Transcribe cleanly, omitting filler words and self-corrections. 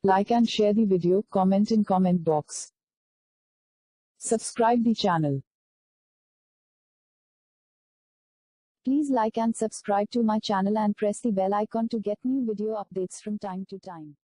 Like and share the video, comment in comment box. Subscribe the channel. Please like and subscribe to my channel and press the bell icon to get new video updates from time to time.